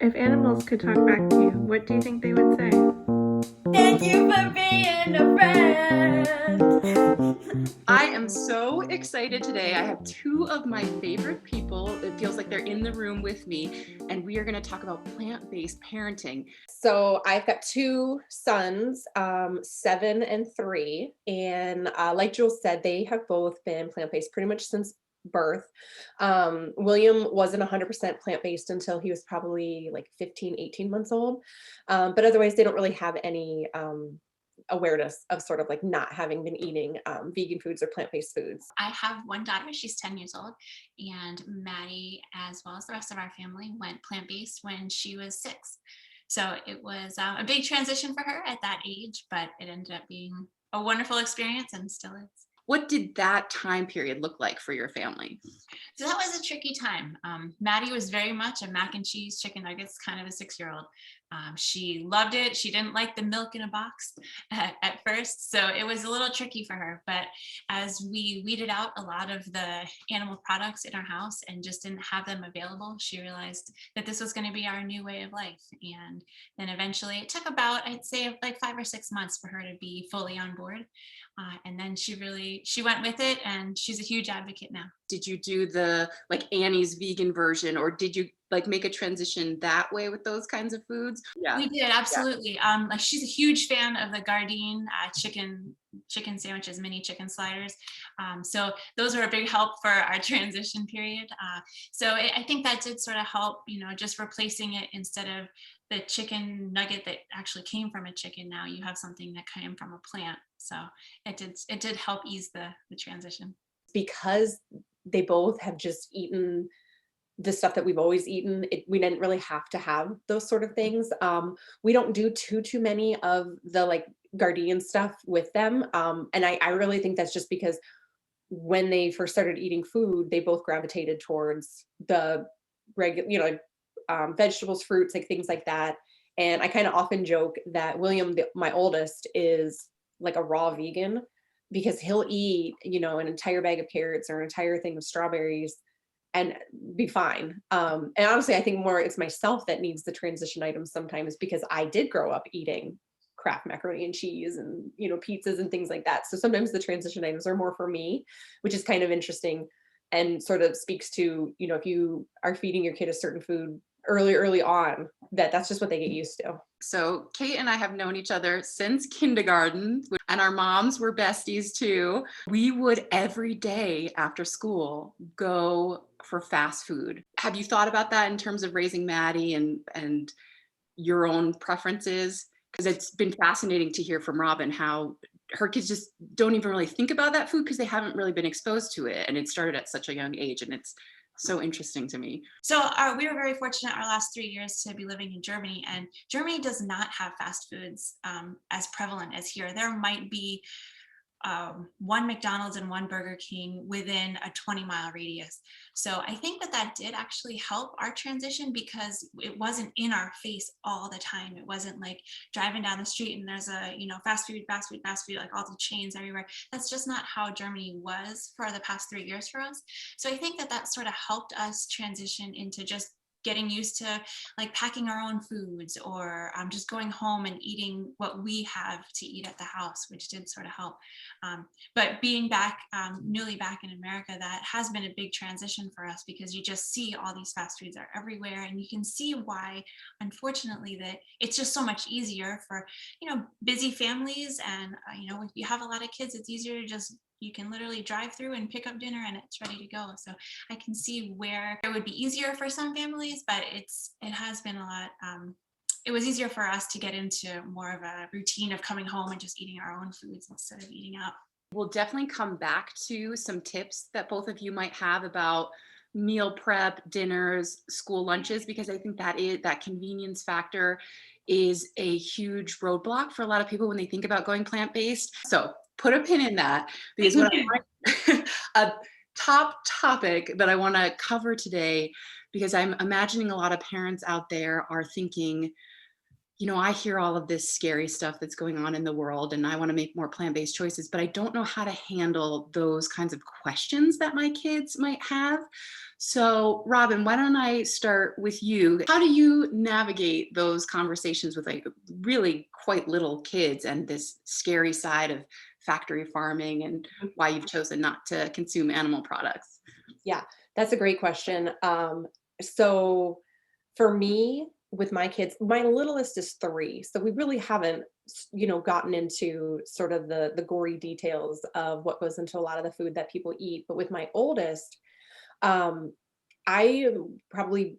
If animals could talk back to you, what do you think they would say? Thank you for being a friend. I am so excited today. I have two of my favorite people. It feels like they're in the room with me, and we are going to talk about plant-based parenting. So I've got two sons, 7 and 3, and like Jules said, they have both been plant-based pretty much since birth. William wasn't 100% plant-based until he was probably like 15, 18 months old. But otherwise, they don't really have any awareness of sort of like not having been eating vegan foods or plant-based foods. I have one daughter, she's 10 years old, and Maddie, as well as the rest of our family, went plant-based when she was 6. So it was a big transition for her at that age, but it ended up being a wonderful experience and still is. What did that time period look like for your family? So that was a tricky time. Maddie was very much a mac and cheese, chicken nuggets kind of a 6-year-old. She loved it. She didn't like the milk in a box at first, so it was a little tricky for her. But as we weeded out a lot of the animal products in our house and just didn't have them available, she realized that this was going to be our new way of life. And then eventually it took about, I'd say, like 5 or 6 months for her to be fully on board. And then she went with it, and she's a huge advocate now. Did you do the like Annie's vegan version, or did you like make a transition that way with those kinds of foods? Yeah. We did, absolutely. Like she's a huge fan of the Gardein chicken sandwiches, mini chicken sliders. So those were a big help for our transition period. I think that did sort of help, just replacing it instead of the chicken nugget that actually came from a chicken. Now you have something that came from a plant. So it did help ease the transition. Because they both have just eaten the stuff that we've always eaten, we didn't really have to have those sort of things. We don't do too many of the like Gardein stuff with them. And I really think that's just because when they first started eating food, they both gravitated towards the regular, vegetables, fruits, like things like that. And I kind of often joke that William, my oldest, is like a raw vegan because he'll eat, an entire bag of carrots or an entire thing of strawberries and be fine. And honestly, I think more it's myself that needs the transition items sometimes because I did grow up eating Kraft macaroni and cheese and, pizzas and things like that. So sometimes the transition items are more for me, which is kind of interesting and sort of speaks to, if you are feeding your kid a certain food early on, that's just what they get used to. So Kate and I have known each other since kindergarten, and our moms were besties too. We would every day after school go for fast food. Have you thought about that in terms of raising Maddie and your own preferences? Because it's been fascinating to hear from Robin how her kids just don't even really think about that food because they haven't really been exposed to it. And it started at such a young age, and it's so interesting to me. So we were very fortunate our last 3 years to be living in Germany, and Germany does not have fast foods as prevalent as here. There might be one McDonald's and one Burger King within a 20-mile radius. So I think that did actually help our transition because it wasn't in our face all the time. It wasn't like driving down the street and there's a, fast food, like all the chains everywhere. That's just not how Germany was for the past 3 years for us. So I think that sort of helped us transition into just getting used to like packing our own foods or just going home and eating what we have to eat at the house, which did sort of help. But being back, newly back in America, that has been a big transition for us because you just see all these fast foods are everywhere, and you can see why, unfortunately, that it's just so much easier for, busy families. And, if you have a lot of kids, it's easier to just you can literally drive through and pick up dinner and it's ready to go. So I can see where it would be easier for some families, but it has been a lot. It was easier for us to get into more of a routine of coming home and just eating our own foods instead of eating out. We'll definitely come back to some tips that both of you might have about meal prep, dinners, school lunches, because I think that convenience factor is a huge roadblock for a lot of people when they think about going plant-based. So put a pin in that, because what I want, a top topic that I want to cover today, because I'm imagining a lot of parents out there are thinking, I hear all of this scary stuff that's going on in the world, and I want to make more plant-based choices, but I don't know how to handle those kinds of questions that my kids might have. So, Robin, why don't I start with you? How do you navigate those conversations with like really quite little kids and this scary side of factory farming and why you've chosen not to consume animal products? Yeah, that's a great question. So for me, with my kids, my littlest is 3, so we really haven't, gotten into sort of the gory details of what goes into a lot of the food that people eat. But with my oldest, um, I am probably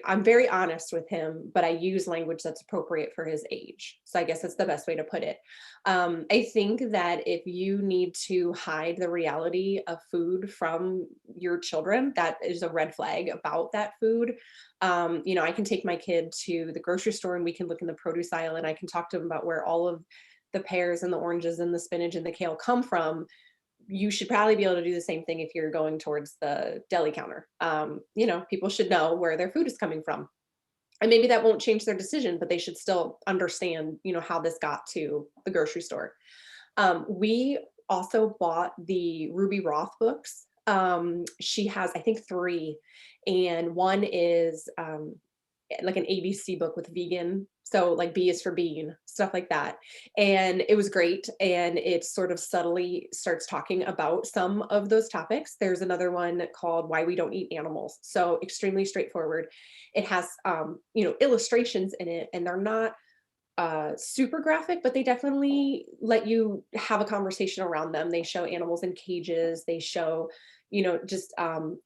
I'm very honest with him, but I use language that's appropriate for his age. So I guess that's the best way to put it. I think that if you need to hide the reality of food from your children, that is a red flag about that food. I can take my kid to the grocery store and we can look in the produce aisle and I can talk to him about where all of the pears and the oranges and the spinach and the kale come from. You should probably be able to do the same thing if you're going towards the deli counter. People should know where their food is coming from. And maybe that won't change their decision, but they should still understand, how this got to the grocery store. We also bought the Ruby Roth books. She has, I think, 3, and one is like an ABC book with vegan. So like B is for bean, stuff like that. And it was great. And it sort of subtly starts talking about some of those topics. There's another one called Why We Don't Eat Animals. So extremely straightforward. It has, illustrations in it, and they're not super graphic, but they definitely let you have a conversation around them. They show animals in cages. They show, just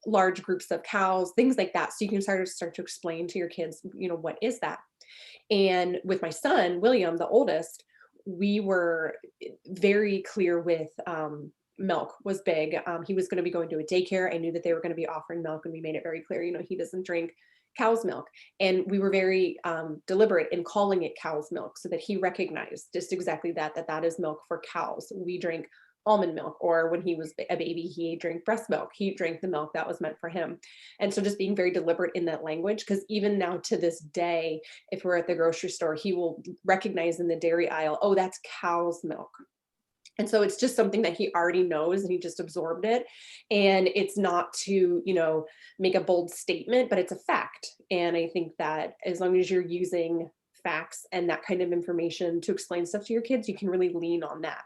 large groups of cows, things like that. So you can start to explain to your kids, what is that? And with my son, William, the oldest, we were very clear with milk was big. He was going to be going to a daycare. I knew that they were going to be offering milk, and we made it very clear, he doesn't drink cow's milk. And we were very deliberate in calling it cow's milk so that he recognized just exactly that is milk for cows. We drink almond milk, or when he was a baby, he drank breast milk. He drank the milk that was meant for him. And so just being very deliberate in that language, because even now to this day, if we're at the grocery store, he will recognize in the dairy aisle, oh, that's cow's milk. And so it's just something that he already knows, and he just absorbed it. And it's not to, make a bold statement, but it's a fact. And I think that as long as you're using facts and that kind of information to explain stuff to your kids, you can really lean on that.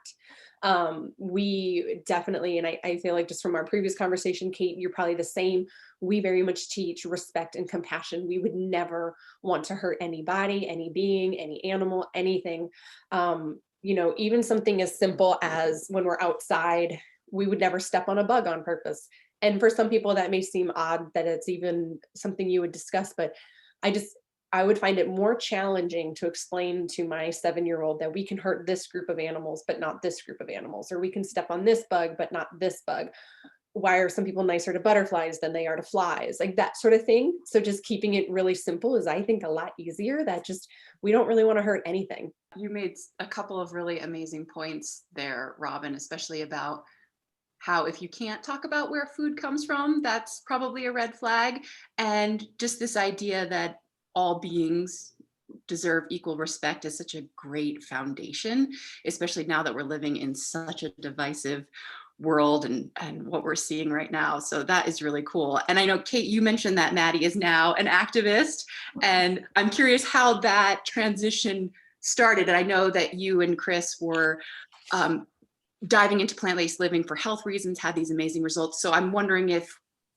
We definitely, and I feel like just from our previous conversation, Kate, you're probably the same. We very much teach respect and compassion. We would never want to hurt anybody, any being, any animal, anything. Even something as simple as when we're outside, we would never step on a bug on purpose. And for some people that may seem odd that it's even something you would discuss, but I would find it more challenging to explain to my 7-year-old that we can hurt this group of animals, but not this group of animals, or we can step on this bug, but not this bug. Why are some people nicer to butterflies than they are to flies? Like that sort of thing. So just keeping it really simple is, I think, a lot easier. That just, we don't really want to hurt anything. You made a couple of really amazing points there, Robin, especially about how if you can't talk about where food comes from, that's probably a red flag. And just this idea that all beings deserve equal respect is such a great foundation, especially now that we're living in such a divisive world and what we're seeing right now. So that is really cool. And I know, Kate, you mentioned that Maddie is now an activist, and I'm curious how that transition started. And I know that you and Chris were diving into plant-based living for health reasons, had these amazing results. So I'm wondering if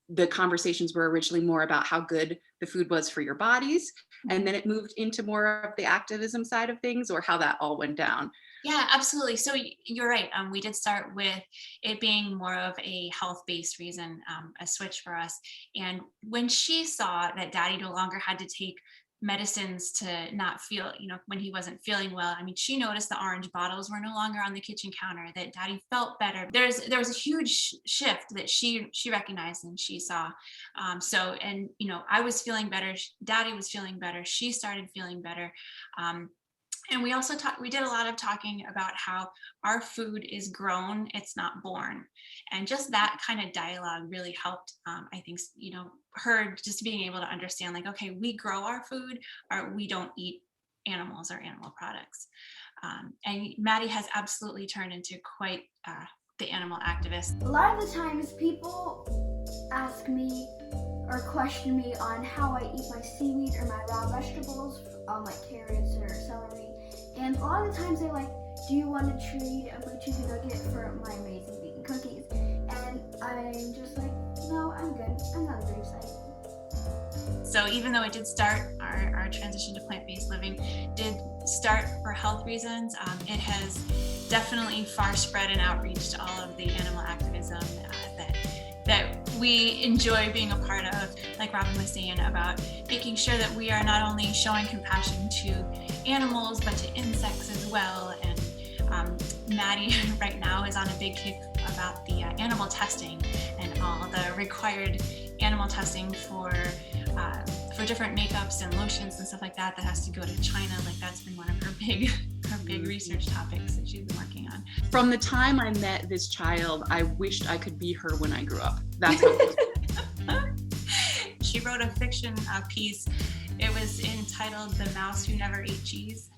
the conversations were originally more about how good the food was for your bodies, and then it moved into more of the activism side of things, or how that all went down. Yeah, absolutely. So you're right. We did start with it being more of a health-based reason, a switch for us. And when she saw that Daddy no longer had to take medicines to not feel, when he wasn't feeling well, I mean, she noticed the orange bottles were no longer on the kitchen counter, that Daddy felt better. There was a huge shift that she recognized and she saw. I was feeling better. Daddy was feeling better. She started feeling better. And we also we did a lot of talking about how our food is grown, it's not born. And just that kind of dialogue really helped, I think, her just being able to understand, like, okay, we grow our food, or we don't eat animals or animal products. And Maddie has absolutely turned into quite the animal activist. A lot of the times people ask me or question me on how I eat my seaweed or my raw vegetables, like carrots or celery. And a lot of the times they're like, do you want to trade a blue cheese nugget for my amazing vegan cookies? And I'm just like, no, I'm good. I'm not very excited. So even though it did start, our transition to plant-based living did start for health reasons, it has definitely far spread and outreached to all of the animal activism that we enjoy being a part of, like Robin was saying, about making sure that we are not only showing compassion to animals, but to insects as well. And Maddie right now is on a big kick about the animal testing and all the required animal testing for different makeups and lotions and stuff like that has to go to China. Like that's been one of her big research topics that she's been working on. From the time I met this child, I wished I could be her when I grew up. That's how it was. She wrote a fiction piece. It was entitled "The Mouse Who Never Ate Cheese."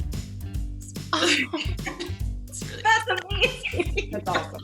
It's really That's amazing. That's awesome.